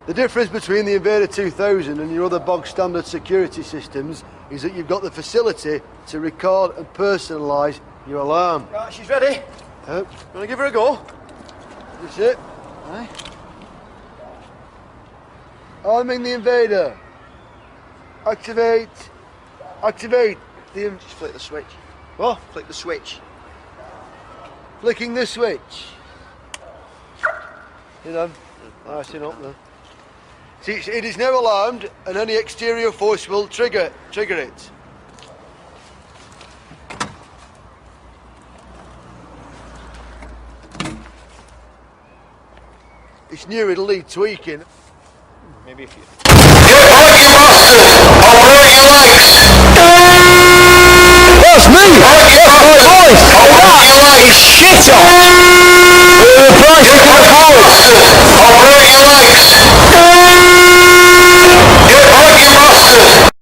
The difference between the Invader 2000 and your other bog standard security systems is that you've got the facility to record and personalise your alarm. Right, she's ready. Yep. Gonna give her a go. That's it. Aye. Arming the Invader. Activate. Activate. Just flick the switch. What? Flick the switch. Flicking the switch. You know, nice enough there. See, it is now alarmed, and any exterior force will trigger it. It's new, it'll need tweaking. Maybe if you... That's me! That's my voice! Shit off! The price of my voice!